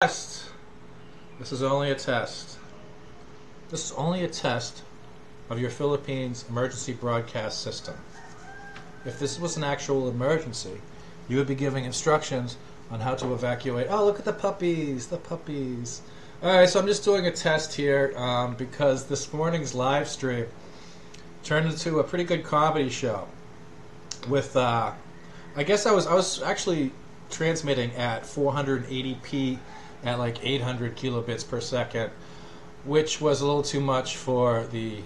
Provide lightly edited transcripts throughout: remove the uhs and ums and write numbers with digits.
Test. This is only a test. This is only a test of your Philippines emergency broadcast system. If this was an actual emergency, you would be giving instructions on how to evacuate. Oh, look at the puppies, the puppies. Alright, so I'm just doing a test here because this morning's live stream turned into a pretty good comedy show with, I guess I was actually transmitting at 480p at like 800 kilobits per second, which was a little too much for the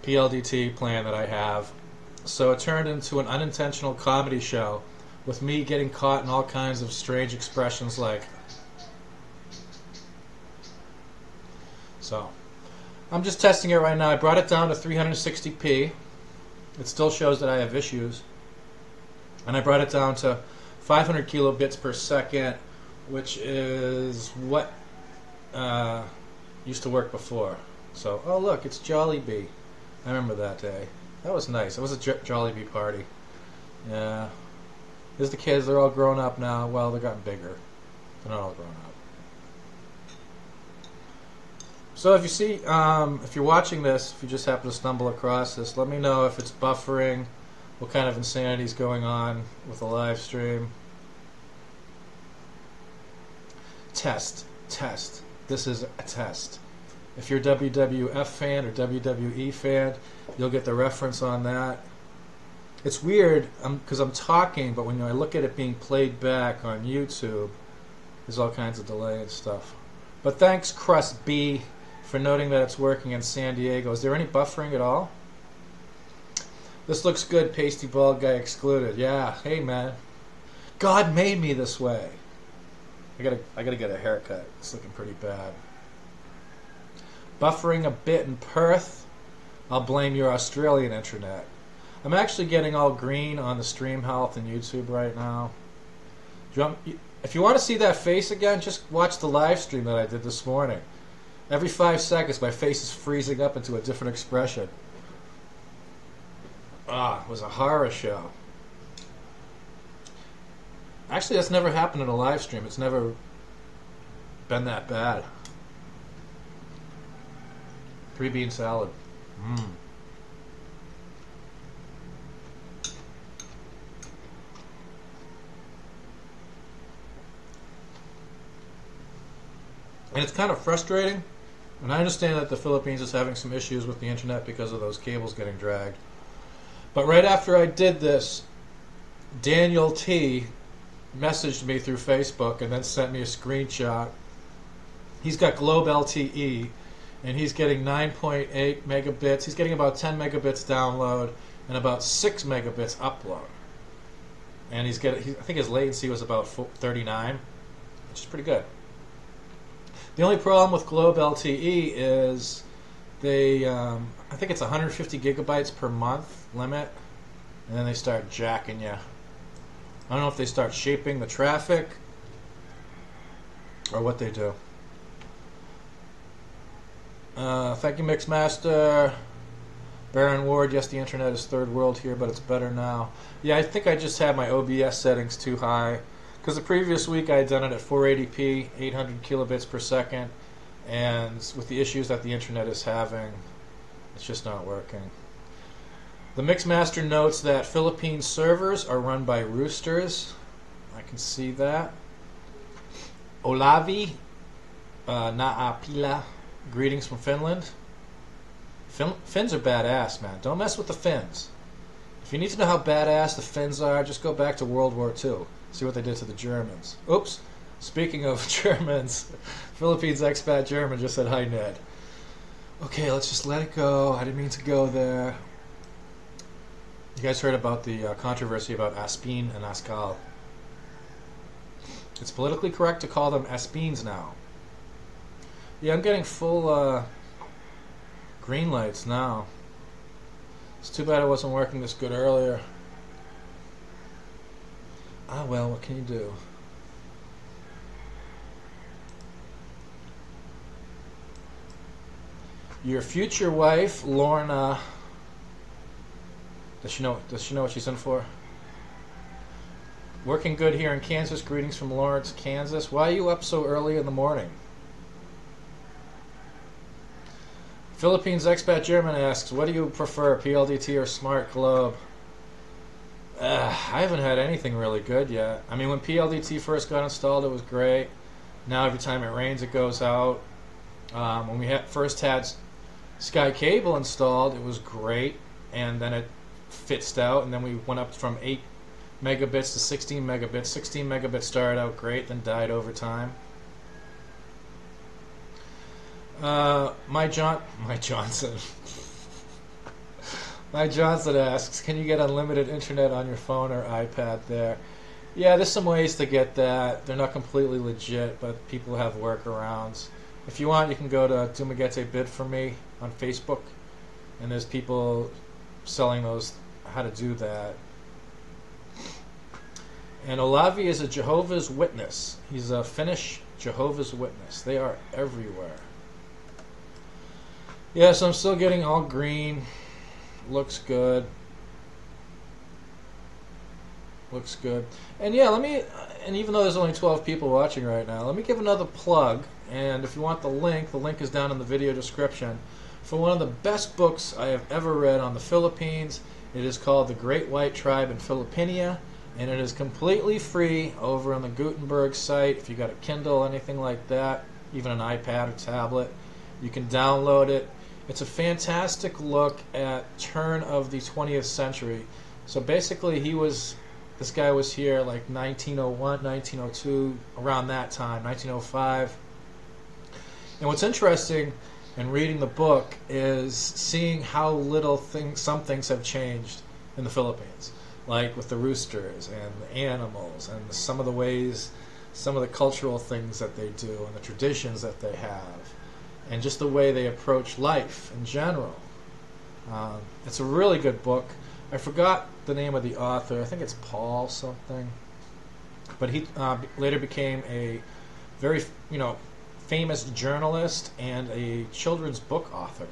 PLDT plan that I have. So it turned into an unintentional comedy show with me getting caught in all kinds of strange expressions like. So I'm just testing it right now. I brought it down to 360p. It still shows that I have issues. And I brought it down to 500 kilobits per second, which is what used to work before. So, oh look, it's Jollibee. I remember that day. That was nice. It was a Jollibee party. Yeah. There's the kids. They're all grown up now. Well, they've gotten bigger. They're not all grown up. So if you see, if you're watching this, if you just happen to stumble across this, let me know if it's buffering, what kind of insanity is going on with the live stream. Test. This is a test. If you're a WWF fan or WWE fan, you'll get the reference on that. It's weird because I'm talking, but when I look at it being played back on YouTube, there's all kinds of delay and stuff. But thanks, Crust B, for noting that it's working in San Diego. Is there any buffering at all? This looks good, pasty bald guy excluded. Yeah, hey man. God made me this way. I gotta get a haircut. It's looking pretty bad. Buffering a bit in Perth. I'll blame your Australian internet. I'm actually getting all green on the stream health and YouTube right now. If you want to see that face again, just watch the live stream that I did this morning. Every 5 seconds my face is freezing up into a different expression. It was a horror show. Actually, that's never happened in a live stream. It's never been that bad. 3-bean salad. And it's kind of frustrating. And I understand that the Philippines is having some issues with the internet because of those cables getting dragged. But right after I did this, Daniel T messaged me through Facebook and then sent me a screenshot. He's got Globe LTE and he's getting 9.8 megabits. He's getting about 10 megabits download and about 6 megabits upload. And I think his latency was about 39, which is pretty good. The only problem with Globe LTE is I think it's 150 gigabytes per month limit, and then they start jacking you. I don't know if they start shaping the traffic or what they do. Thank you, Mixmaster. Baron Ward, yes, the internet is third world here, but it's better now. Yeah, I think I just had my OBS settings too high, because the previous week I had done it at 480p, 800 kilobits per second, and with the issues that the internet is having, it's just not working. The Mixmaster notes that Philippine servers are run by roosters. I can see that. Olavi Naapila, greetings from Finland. Finns are badass, man. Don't mess with the Finns. If you need to know how badass the Finns are, just go back to World War II. See what they did to the Germans. Oops. Speaking of Germans, Philippines Expat German just said, hi, Ned. Okay, let's just let it go. I didn't mean to go there. You guys heard about the controversy about Aspin and Ascal. It's politically correct to call them Aspins now. Yeah, I'm getting full green lights now. It's too bad it wasn't working this good earlier. Ah, well, what can you do? Your future wife, Lorna. Does she know what she's in for? Working good here in Kansas. Greetings from Lawrence, Kansas. Why are you up so early in the morning? Philippines Expat German asks, what do you prefer, PLDT or Smart Globe? I haven't had anything really good yet. I mean, when PLDT first got installed, it was great. Now every time it rains, it goes out. When we first had Sky Cable installed, it was great, and then it fitzed out, and then we went up from 8 megabits to 16 megabits. 16 megabits started out great, then died over time. My Johnson asks, can you get unlimited internet on your phone or iPad there? Yeah, there's some ways to get that. They're not completely legit, but people have workarounds. If you want, you can go to Dumagete Bid for Me on Facebook, and there's people selling those, how to do that. And Olavi is a Jehovah's Witness. He's a Finnish Jehovah's Witness. They are everywhere. Yeah, so I'm still getting all green. Looks good. Looks good. And yeah, and even though there's only 12 people watching right now, let me give another plug. And if you want the link is down in the video description, for one of the best books I have ever read on the Philippines. It is called The Great White Tribe in Philippinia, and it is completely free over on the Gutenberg site. If you got a Kindle, anything like that, even an iPad or tablet, you can download it. It's a fantastic look at turn of the 20th century. So basically this guy was here like 1901, 1902, around that time, 1905. And what's interesting in reading the book is seeing how little some things have changed in the Philippines. Like with the roosters and the animals and some of the ways, some of the cultural things that they do and the traditions that they have. And just the way they approach life in general. It's a really good book. I forgot the name of the author. I think it's Paul something. But he later became a very, famous journalist and a children's book author.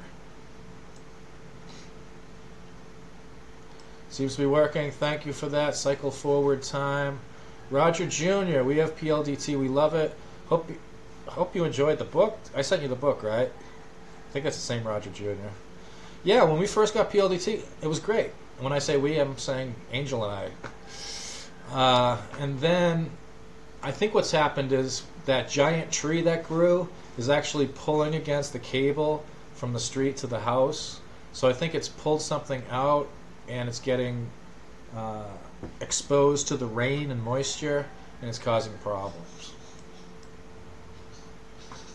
Seems to be working. Thank you for that. Cycle forward time. Roger Jr., we have PLDT. We love it. Hope you enjoyed the book. I sent you the book, right? I think that's the same Roger Jr. Yeah, when we first got PLDT, it was great. When I say we, I'm saying Angel and I. And then I think what's happened is that giant tree that grew is actually pulling against the cable from the street to the house. So I think it's pulled something out, and it's getting exposed to the rain and moisture, and it's causing problems.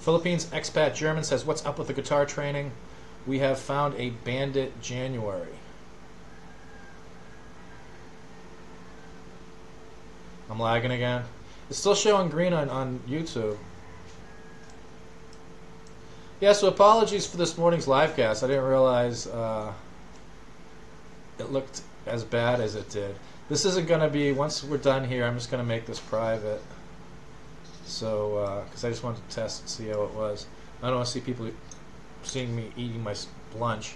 Philippines Expat German says, what's up with the guitar training? We have found a Bandit January. I'm lagging again. It's still showing green on YouTube. Yeah, so apologies for this morning's live cast. I didn't realize it looked as bad as it did. This isn't going to be, once we're done here, I'm just going to make this private. So, because I just wanted to test and see how it was. I don't want to see people seeing me eating my lunch.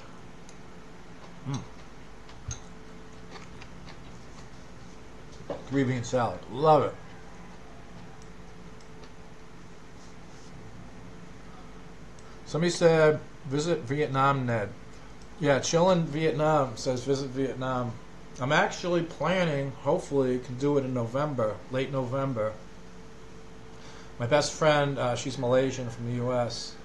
Green bean salad. Love it. Somebody said, visit Vietnam, Ned. Yeah, chill in Vietnam says visit Vietnam. I'm actually planning, hopefully, can do it in November, late November. My best friend, she's Malaysian from the U.S.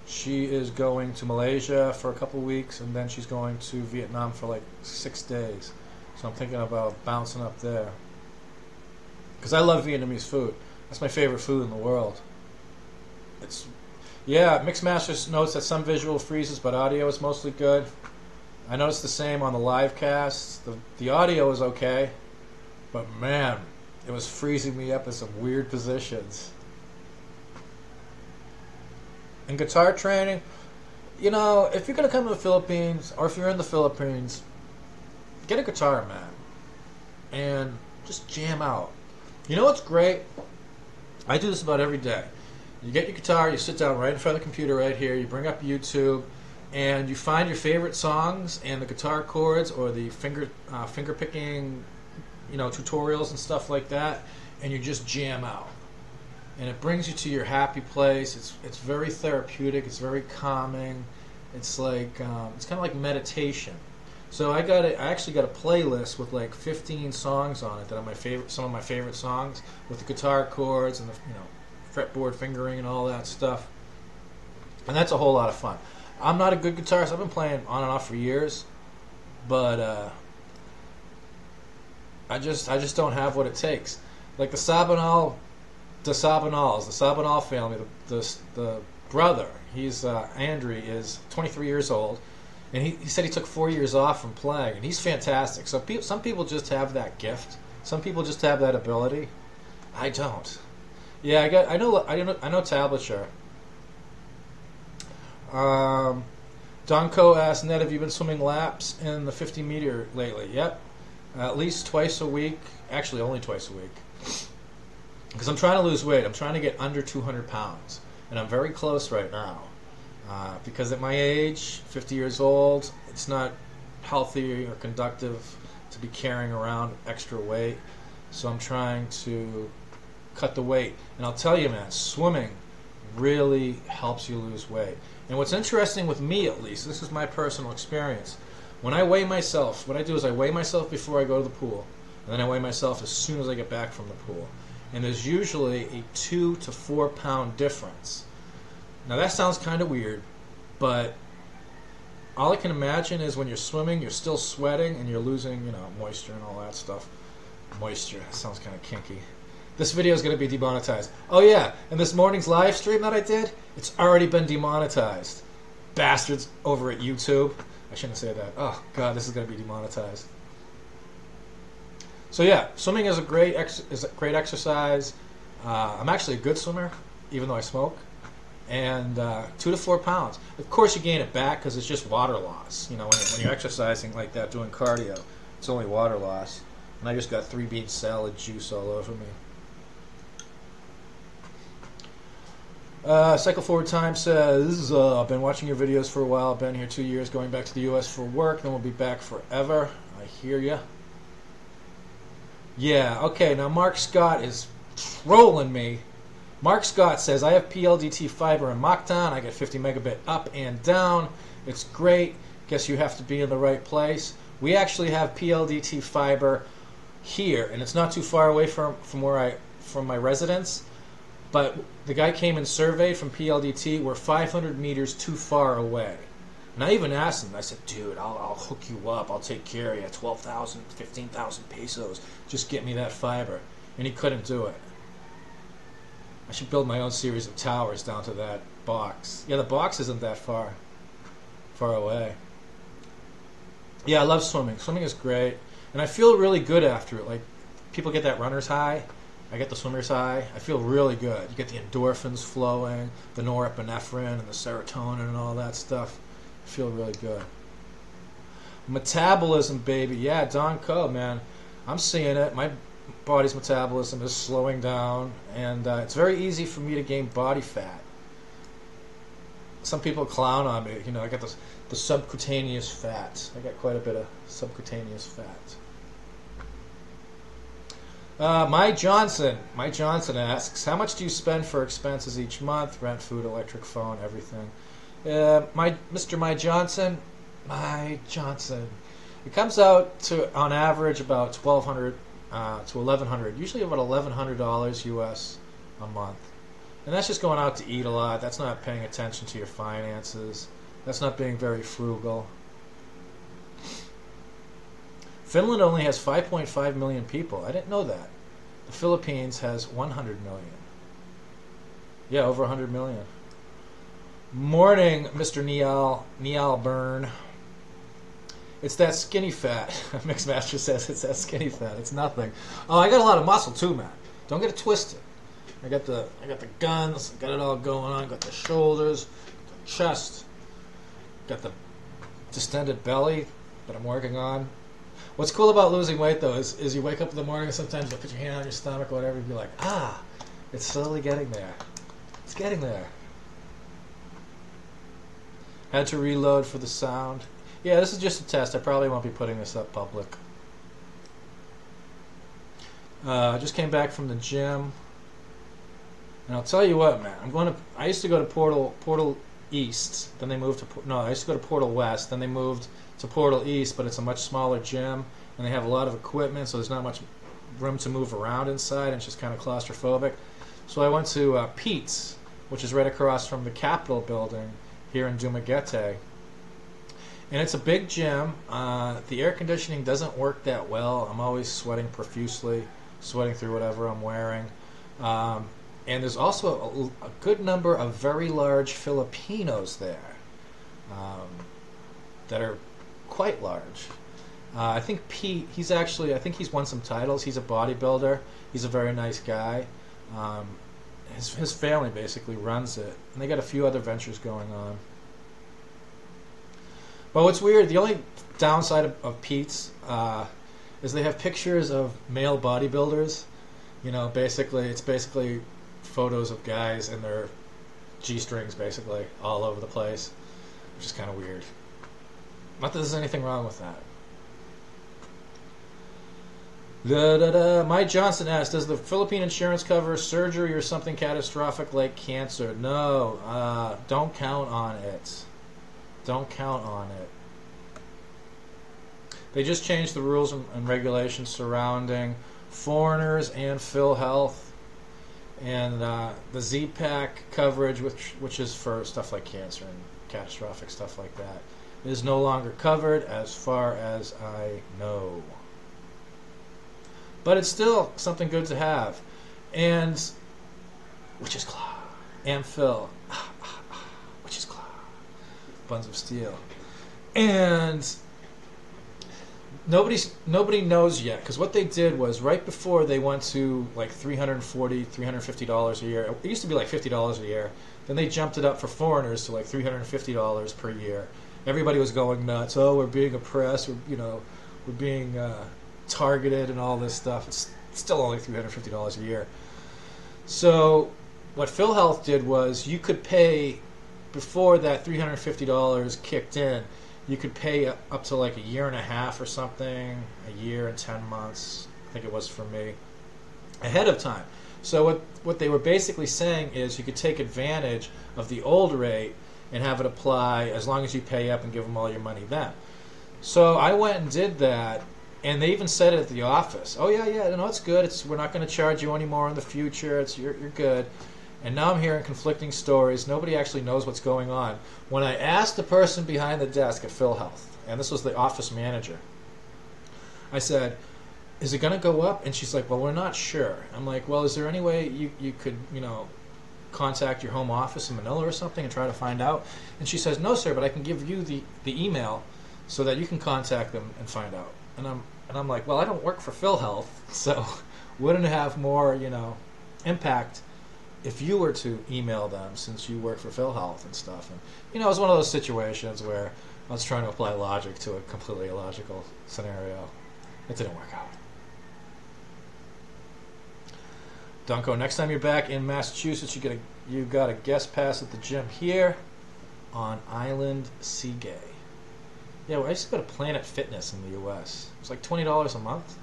She is going to Malaysia for a couple weeks, and then she's going to Vietnam for like 6 days. So I'm thinking about bouncing up there. Because I love Vietnamese food. That's my favorite food in the world. Yeah, Mixmaster notes that some visual freezes, but audio is mostly good. I noticed the same on the live cast. The audio is okay, but man, it was freezing me up in some weird positions. And guitar training, if you're going to come to the Philippines, or if you're in the Philippines, get a guitar, man, and just jam out. You know what's great? I do this about every day. You get your guitar, you sit down right in front of the computer right here, you bring up YouTube, and you find your favorite songs and the guitar chords or the finger picking tutorials and stuff like that, and you just jam out. And it brings you to your happy place. It's very therapeutic. It's very calming. It's like it's kind of like meditation. So I actually got a playlist with like 15 songs on it that are some of my favorite songs, with the guitar chords and the fretboard fingering and all that stuff. And that's a whole lot of fun. I'm not a good guitarist. I've been playing on and off for years, but I just don't have what it takes. Like the Sabanal family, the brother, he's Andrew, is 23 years old, and he said he took 4 years off from playing, and he's fantastic. So some people just have that gift. Some people just have that ability. I don't. Yeah, I know tablature. Donko asked, Ned, have you been swimming laps in the 50 meter lately? Yep. At least twice a week. Actually, only twice a week. Because I'm trying to lose weight. I'm trying to get under 200 pounds. And I'm very close right now. Because at my age, 50 years old, it's not healthy or conductive to be carrying around extra weight. So I'm trying to cut the weight. And I'll tell you, man, swimming really helps you lose weight. And what's interesting with me, at least, this is my personal experience, when I weigh myself, what I do is I weigh myself before I go to the pool, and then I weigh myself as soon as I get back from the pool. And there's usually a 2 to 4 pound difference. Now that sounds kind of weird, but all I can imagine is when you're swimming, you're still sweating, and you're losing, moisture and all that stuff. Moisture, that sounds kind of kinky. This video is going to be demonetized. Oh yeah, and this morning's live stream that I did, it's already been demonetized. Bastards over at YouTube. I shouldn't say that. Oh god, this is going to be demonetized. So yeah, swimming is a great exercise. I'm actually a good swimmer, even though I smoke. And 2 to 4 pounds. Of course, you gain it back because it's just water loss. When you're exercising like that, doing cardio, it's only water loss. And I just got 3 bean salad juice all over me. Cycle Forward Time says, I've been watching your videos for a while. I've been here 2 years, going back to the U.S. for work. Then we'll be back forever. I hear ya. Yeah, okay, now Mark Scott is trolling me. Mark Scott says, I have PLDT fiber in Mactan. I get 50 megabit up and down. It's great. Guess you have to be in the right place. We actually have PLDT fiber here, and it's not too far away from my residence. But the guy came and surveyed from PLDT. We're 500 meters too far away. And I even asked him, I said, dude, I'll hook you up. I'll take care of you. 12,000, 15,000 pesos. Just get me that fiber. And he couldn't do it. I should build my own series of towers down to that box. Yeah, the box isn't that far away. Yeah, I love swimming. Swimming is great. And I feel really good after it. Like, people get that runner's high. I get the swimmer's high. I feel really good. You get the endorphins flowing, the norepinephrine and the serotonin and all that stuff. I feel really good. Metabolism, baby. Yeah, Don Co, man. I'm seeing it. My body's metabolism is slowing down, and it's very easy for me to gain body fat. Some people clown on me. I got the subcutaneous fat. I got quite a bit of subcutaneous fat. My Johnson asks, how much do you spend for expenses each month? Rent, food, electric, phone, everything. Mr. My Johnson, it comes out to, on average, about $1,200 to $1,100. Usually about $1,100 US a month. And that's just going out to eat a lot. That's not paying attention to your finances. That's not being very frugal. Finland only has 5.5 million people. I didn't know that. The Philippines has 100 million. Yeah, over 100 million. Morning, Mr. Neal Byrne. It's that skinny fat. Mixmaster says it's that skinny fat. It's nothing. Oh, I got a lot of muscle too, man. Don't get it twisted. I got the guns. Got it all going on. Got the shoulders, the chest. Got the distended belly that I'm working on. What's cool about losing weight, though, is you wake up in the morning and sometimes you'll put your hand on your stomach or whatever and be like, it's slowly getting there. It's getting there. Had to reload for the sound. Yeah, this is just a test. I probably won't be putting this up public. I just came back from the gym, and I'll tell you what, man. I used to go to Portal East. Then they moved to no. I used to go to Portal West. Then they moved to Portal East, but it's a much smaller gym, and they have a lot of equipment, so there's not much room to move around inside, and it's just kind of claustrophobic. So I went to Pete's, which is right across from the Capitol building here in Dumaguete. And it's a big gym. The air conditioning doesn't work that well. I'm always sweating profusely, sweating through whatever I'm wearing. And there's also a good number of very large Filipinos there that are quite large. I think Pete, I think he's won some titles. He's a bodybuilder. He's a very nice guy. His family basically runs it. And they got a few other ventures going on. But what's weird, the only downside of Pete's is they have pictures of male bodybuilders. You know, it's basically photos of guys and their G-strings basically all over the place, which is kind of weird. Not that there's anything wrong with that. Mike Johnson asks, does the Philippine insurance cover surgery or something catastrophic like cancer? No, don't count on it. Don't count on it. They just changed the rules and regulations surrounding foreigners and PhilHealth, and the Z-Pack coverage, which is for stuff like cancer and catastrophic stuff like that, is no longer covered as far as I know. But it's still something good to have. And which is claw. And Phil. Which is claw. Buns of steel. And nobody knows yet, because what they did was right before they went to like $340, $350 a year. It used to be like $50 a year. Then they jumped it up for foreigners to like $350 per year. Everybody was going nuts. Oh, we're being oppressed. We're being targeted and all this stuff. It's still only $350 a year. So what PhilHealth did was you could pay, before that $350 kicked in, you could pay up to like a year and a half or something, a year and 10 months, I think it was for me, ahead of time. So what they were basically saying is you could take advantage of the old rate and have it apply as long as you pay up and give them all your money then. So I went and did that, and they even said it at the office. Oh yeah, no, it's good. We're not going to charge you anymore in the future. You're good. And now I'm hearing conflicting stories. Nobody actually knows what's going on. When I asked the person behind the desk at PhilHealth, and this was the office manager, I said, is it going to go up? And she's like, well, we're not sure. I'm like, well, is there any way you could, contact your home office in Manila or something and try to find out? And she says, no, sir, but I can give you the email so that you can contact them and find out. And I'm like, well, I don't work for PhilHealth, so wouldn't it have more, impact if you were to email them, since you work for PhilHealth and stuff? And it was one of those situations where I was trying to apply logic to a completely illogical scenario. It didn't work out. Dunko, next time you're back in Massachusetts, you got a guest pass at the gym here on Island Seagay. Yeah, well, I used to go to Planet Fitness in the U.S. It's like $20 a month.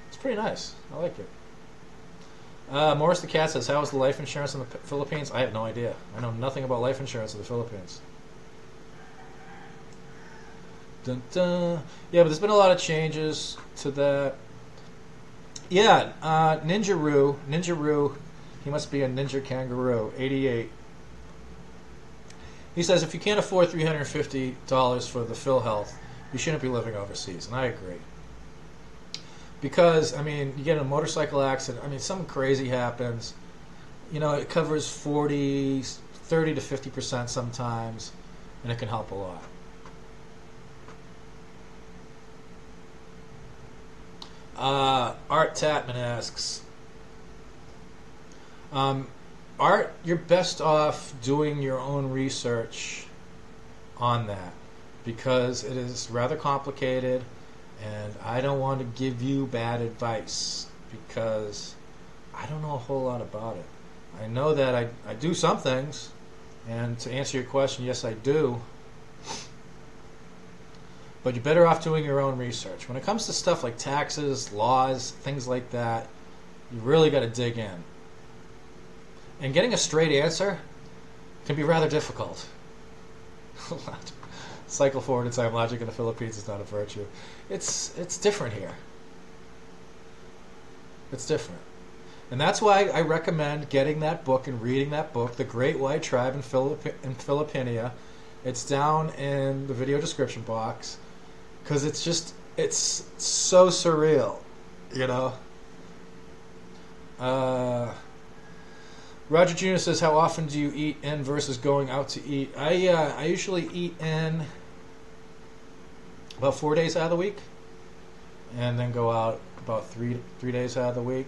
It's pretty nice. I like it. Morris the Cat says, how is the life insurance in the Philippines? I have no idea. I know nothing about life insurance in the Philippines. Dun, dun. Yeah, but there's been a lot of changes to that. Yeah, Ninja Roo, he must be a Ninja Kangaroo, 88. He says, if you can't afford $350 for the PhilHealth, you shouldn't be living overseas. And I agree. Because, you get in a motorcycle accident, something crazy happens. It covers 30 to 50% sometimes, and it can help a lot. Art Tatman asks, Art, you're best off doing your own research on that, because it is rather complicated, and I don't want to give you bad advice because I don't know a whole lot about it. I know that I do some things, and to answer your question, yes, I do. but you're better off doing your own research. When it comes to stuff like taxes, laws, things like that, you really got to dig in. And getting a straight answer can be rather difficult. Cycle forward in time. Logic in the Philippines is not a virtue. It's different here. It's different. And that's why I recommend getting that book and reading that book, The Great White Tribe in Philippinia. It's down in the video description box, because it's so surreal, you know. Roger Jr. says, how often do you eat in versus going out to eat? I usually eat in about 4 days out of the week, and then go out about three days out of the week.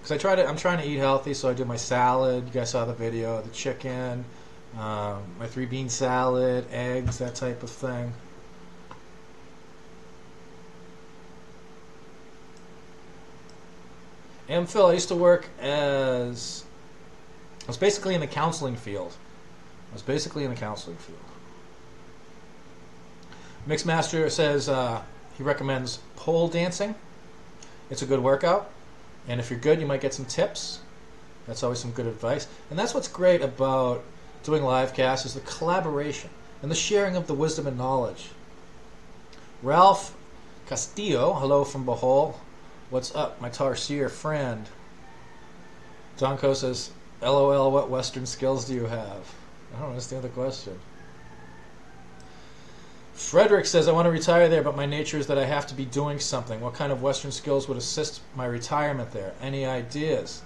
Because I'm trying to eat healthy, so I do my salad. You guys saw the video, the chicken, my 3-bean salad, eggs, that type of thing. And Phil, I used to work I was basically in the counseling field. Mixmaster says he recommends pole dancing. It's a good workout. And if you're good, you might get some tips. That's always some good advice. And that's what's great about doing live casts, is the collaboration and the sharing of the wisdom and knowledge. Ralph Castillo, hello from Bohol. What's up, my Tarsier friend? Donko says, LOL, what Western skills do you have? I don't understand the question. Frederick says, I want to retire there, but my nature is that I have to be doing something. What kind of Western skills would assist my retirement there? Any ideas?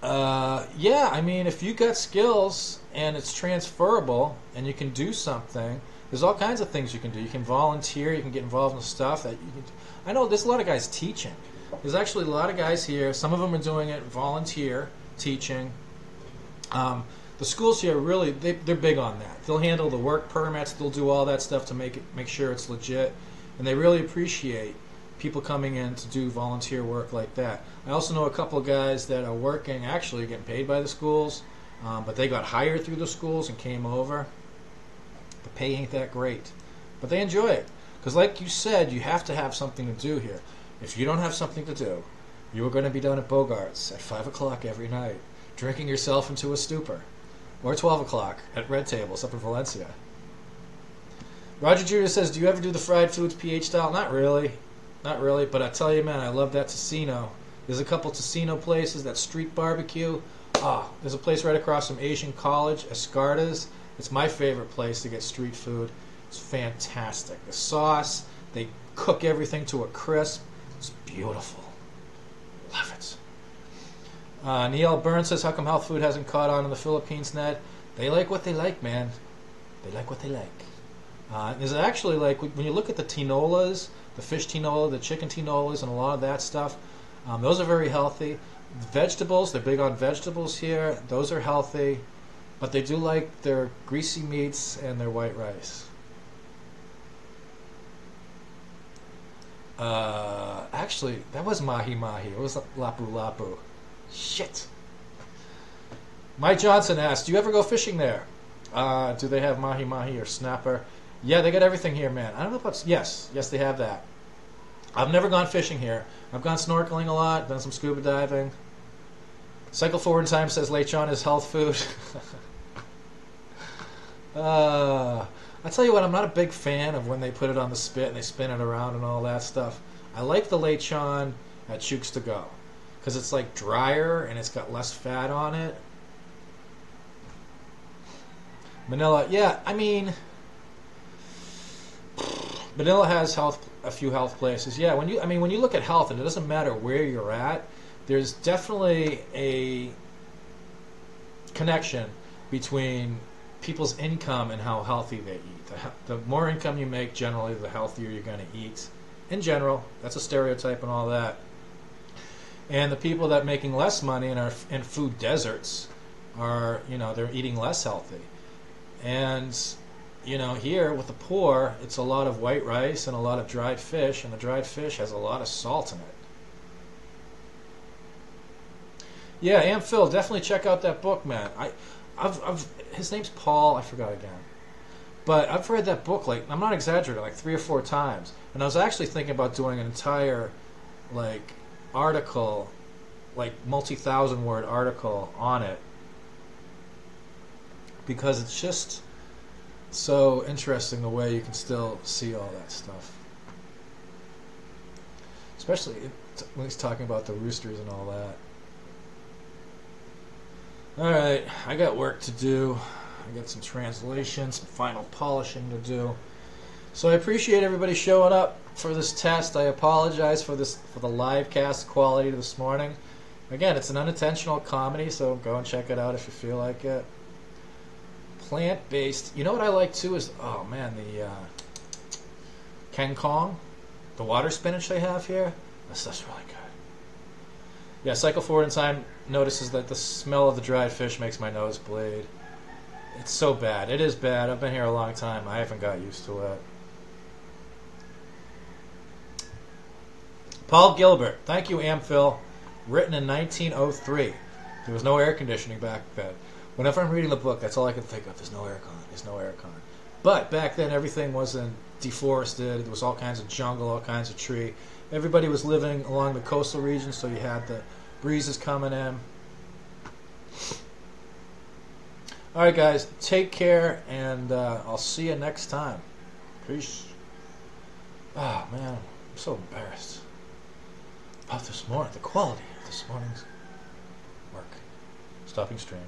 Yeah, I mean, if you got skills and it's transferable and you can do something, there's all kinds of things you can do. You can volunteer, you can get involved in stuff that you can do. I know there's a lot of guys teaching. There's actually a lot of guys here. Some of them are doing it, volunteer, teaching. The schools here really, they're big on that. They'll handle the work permits, they'll do all that stuff to make sure it's legit, and they really appreciate people coming in to do volunteer work like that. I also know a couple of guys that are working, actually getting paid by the schools, but they got hired through the schools and came over. The pay ain't that great, but they enjoy it, because like you said, you have to have something to do here. If you don't have something to do, you are going to be down at Bogart's at 5 o'clock every night, drinking yourself into a stupor. Or 12 o'clock at Red Tables up in Valencia. Roger Jr. says, do you ever do the fried foods PH style? Not really. Not really, but I tell you, man, I love that Tocino. There's a couple Tocino places, that street barbecue. There's a place right across from Asian College, Escarta's. It's my favorite place to get street food. It's fantastic. The sauce, they cook everything to a crisp. It's beautiful. Love it. Neil Burns says, how come health food hasn't caught on in the Philippines, Ned? They like what they like, man. They like what they like. There's actually, like, when you look at the tinolas, the fish tinola, the chicken tinolas, and a lot of that stuff, those are very healthy. Vegetables, they're big on vegetables here. Those are healthy. But they do like their greasy meats and their white rice. Actually, that was mahi-mahi. It was lapu-lapu. Shit. Mike Johnson asked, do you ever go fishing there? Do they have mahi-mahi or snapper? Yeah, they got everything here, man. I don't know if it's... Yes, they have that. I've never gone fishing here. I've gone snorkeling a lot, done some scuba diving. Cycle Forward in Time says lechon is health food. I tell you what, I'm not a big fan of when they put it on the spit and they spin it around and all that stuff. I like the lechon at Chooks to Go, because it's like drier and it's got less fat on it. Manila, yeah, I mean, Manila has a few health places. Yeah, when you look at health, and it doesn't matter where you're at, there's definitely a connection between people's income and how healthy they eat. The more income you make, generally, the healthier you're going to eat. In general, that's a stereotype and all that. And the people that are making less money and are in food deserts are, they're eating less healthy. And, here with the poor, it's a lot of white rice and a lot of dried fish, and the dried fish has a lot of salt in it. Yeah, and Phil, definitely check out that book, man. His name's Paul, I forgot again. But I've read that book, like, I'm not exaggerating, like 3 or 4 times. And I was actually thinking about doing an entire, like, article, like, multi-thousand word article on it. Because it's just so interesting the way you can still see all that stuff. Especially when he's talking about the roosters and all that. Alright, I got work to do. I got some translation, some final polishing to do. So I appreciate everybody showing up for this test. I apologize for the live cast quality this morning. Again, it's an unintentional comedy, so go and check it out if you feel like it. Plant-based. You know what I like too is, oh man, the Ken Kong, the water spinach they have here. That stuff's really good. Yeah, cycle forward in time notices that the smell of the dried fish makes my nose bleed. It's so bad. It is bad. I've been here a long time. I haven't got used to it. Paul Gilbert. Thank you, Amphil. Written in 1903. There was no air conditioning back then. Whenever I'm reading the book, that's all I can think of. There's no aircon. There's no aircon. But back then, everything wasn't deforested. There was all kinds of jungle, all kinds of tree. Everybody was living along the coastal region, so you had the breezes coming in. All right, guys, take care, and I'll see you next time. Peace. Oh, man, I'm so embarrassed about this morning, the quality of this morning's work. Stopping stream.